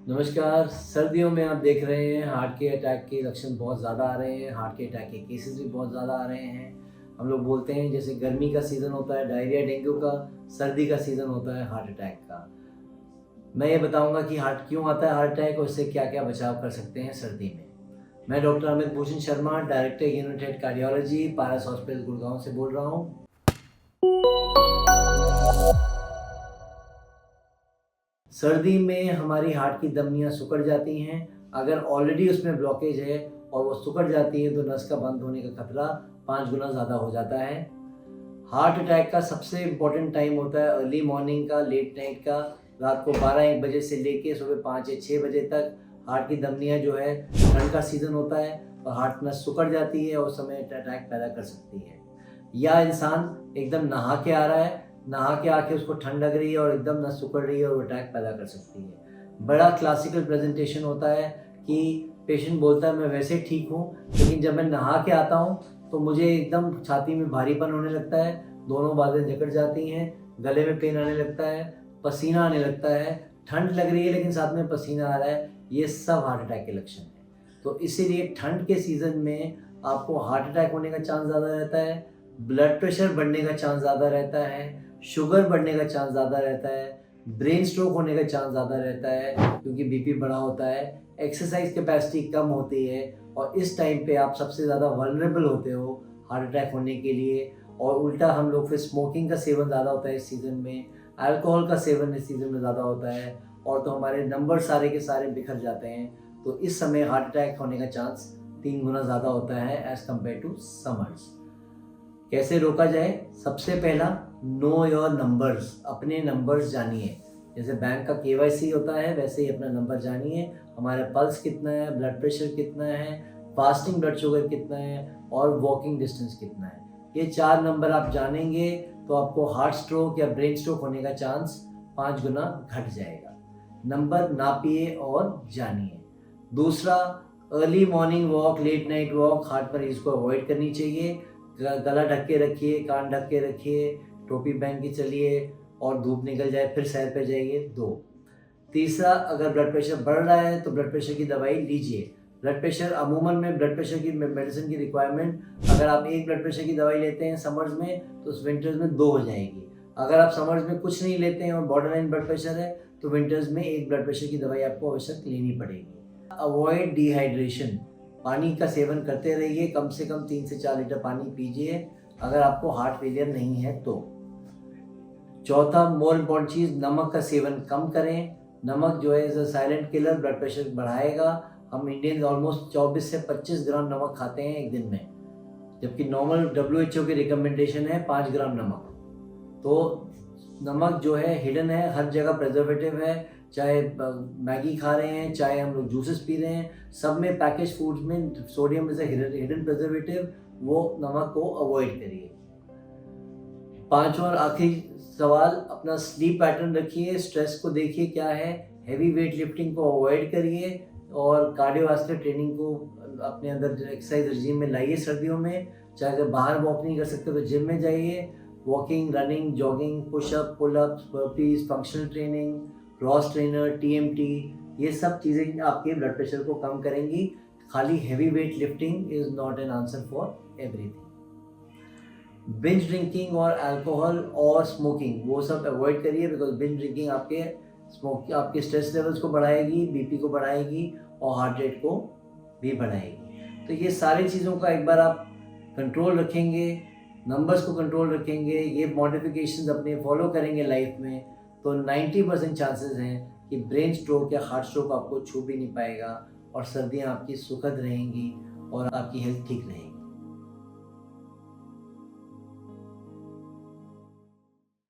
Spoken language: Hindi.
नमस्कार। सर्दियों में आप देख रहे हैं हार्ट के अटैक के लक्षण बहुत ज़्यादा आ रहे हैं, हार्ट के अटैक के केसेस भी बहुत ज़्यादा आ रहे हैं। हम लोग बोलते हैं जैसे गर्मी का सीज़न होता है डायरिया डेंगू का, सर्दी का सीज़न होता है हार्ट अटैक का। मैं ये बताऊंगा कि हार्ट क्यों आता है हार्ट अटैक और इससे क्या क्या बचाव कर सकते हैं सर्दी में। मैं doctor Amit Bhushan Sharma, director unit head cardiology, Paras hospital Gurgaon से बोल रहा हूँ। सर्दी में हमारी हार्ट की धमनियाँ सिकुड़ जाती हैं। अगर ऑलरेडी उसमें ब्लॉकेज है और वो सिकुड़ जाती है तो नस का बंद होने का खतरा 5 गुना ज़्यादा हो जाता है। हार्ट अटैक का सबसे इम्पोर्टेंट टाइम होता है अर्ली मॉर्निंग का, लेट नाइट का, रात को 12-1 बजे से लेके सुबह 5 या 6 बजे तक। हार्ट की धमनियाँ जो है, ठंड का सीज़न होता है और हार्ट नस सिकुड़ जाती है और उस समय अटैक पैदा कर सकती है। या इंसान एकदम नहा के आ रहा है, नहा के आके उसको ठंड लग रही है और एकदम नस सिकुड़ रही है और वो अटैक पैदा कर सकती है। बड़ा क्लासिकल प्रेजेंटेशन होता है कि पेशेंट बोलता है मैं वैसे ठीक हूँ, लेकिन जब मैं नहा के आता हूँ तो मुझे एकदम छाती में भारीपन होने लगता है, दोनों बातें जकड़ जाती हैं, गले में पेन आने लगता है, पसीना आने लगता है, ठंड लग रही है लेकिन साथ में पसीना आ रहा है। ये सब हार्ट अटैक के लक्षण हैं। तो इसीलिए ठंड के सीज़न में आपको हार्ट अटैक होने का चांस ज़्यादा रहता है, ब्लड प्रेशर बढ़ने का चांस ज़्यादा रहता है, शुगर बढ़ने का चांस ज़्यादा रहता है, ब्रेन स्ट्रोक होने का चांस ज़्यादा रहता है क्योंकि बीपी बढ़ा होता है, एक्सरसाइज कैपेसिटी कम होती है और इस टाइम पे आप सबसे ज़्यादा वल्नरेबल होते हो हार्ट अटैक होने के लिए। और उल्टा हम लोग फिर स्मोकिंग का सेवन ज़्यादा होता है इस सीज़न में, अल्कोहल का सेवन इस सीज़न में ज़्यादा होता है और तो हमारे नंबर सारे के सारे बिखर जाते हैं। तो इस समय हार्ट अटैक होने का चांस 3 गुना ज़्यादा होता है एज़ कम्पेयर टू समर्स। कैसे रोका जाए? सबसे पहला, नो योर नंबर्स, अपने नंबर्स जानिए। जैसे बैंक का केवाईसी होता है वैसे ही अपना नंबर जानिए। हमारा पल्स कितना है, ब्लड प्रेशर कितना है, फास्टिंग ब्लड शुगर कितना है और वॉकिंग डिस्टेंस कितना है। ये 4 नंबर आप जानेंगे तो आपको हार्ट स्ट्रोक या ब्रेन स्ट्रोक होने का चांस 5 गुना घट जाएगा। नंबर नापिए और जानिए। दूसरा, early morning walk, late night walk heart मरीज को अवॉइड करनी चाहिए। गला ढक के रखिए, कान ढक के रखिए, टोपी पहन के चलिए और धूप निकल जाए फिर सैर पे जाइए। 2, तीसरा, अगर ब्लड प्रेशर बढ़ रहा है तो ब्लड प्रेशर की दवाई लीजिए। ब्लड प्रेशर अमूमन में ब्लड प्रेशर की मेडिसिन की रिक्वायरमेंट, अगर आप 1 ब्लड प्रेशर की दवाई लेते हैं समर्स में तो विंटर्स में 2 हो जाएगी। अगर आप समर्स में कुछ नहीं लेते हैं और बॉर्डरलाइन ब्लड प्रेशर है तो विंटर्स में 1 ब्लड प्रेशर की दवाई आपको आवश्यक लेनी पड़ेगी। अवॉइड डिहाइड्रेशन, पानी का सेवन करते रहिए, कम से कम 3 से 4 लीटर पानी पीजिए अगर आपको हार्ट फेलियर नहीं है तो। चौथा, मोर इम्पॉर्टेंट चीज़, नमक का सेवन कम करें। नमक जो है is a silent killer, blood pressure बढ़ाएगा। हम इंडियंस ऑलमोस्ट 24 से 25 ग्राम नमक खाते हैं एक दिन में, जबकि नॉर्मल WHO की रिकमेंडेशन है 5 ग्राम नमक। तो नमक जो है हिडन है, हर जगह प्रिजर्वेटिव है, चाहे मैगी खा रहे हैं, चाहे हम लोग जूसेस पी रहे हैं, सब में पैकेज फूड्स में sodium is a hidden preservative, वो नमक को अवॉइड करिए। 5वां और आखिरी सवाल, अपना स्लीप पैटर्न रखिए, स्ट्रेस को देखिए क्या है, हैवी वेट लिफ्टिंग को अवॉइड करिए और कार्डियोवास्कुलर ट्रेनिंग को अपने अंदर एक्सरसाइज रजीम में लाइए सर्दियों में। चाहे अगर बाहर वॉक नहीं कर सकते तो जिम में जाइए, walking, running, jogging, pushup, pullups, burpees, functional training, cross trainer, TMT, ये सब चीज़ें आपके ब्लड प्रेशर को कम करेंगी। खाली heavy weight lifting is not an answer for everything. Binge drinking और अल्कोहल और स्मोकिंग वो सब अवॉइड करिए, बिकॉज बिंज ड्रिंकिंग आपके स्ट्रेस लेवल्स को बढ़ाएगी, बीपी को बढ़ाएगी और हार्ट रेट को भी बढ़ाएगी। तो ये सारी चीज़ों का एक बार आप कंट्रोल रखेंगे, नंबर्स को कंट्रोल रखेंगे, ये मॉडिफिकेशंस अपने फॉलो करेंगे लाइफ में, तो 90% चांसेस हैं कि ब्रेन स्ट्रोक या हार्ट स्ट्रोक आपको छू भी नहीं पाएगा और सर्दियाँ आपकी सुखद रहेंगी और आपकी हेल्थ ठीक रहेगी।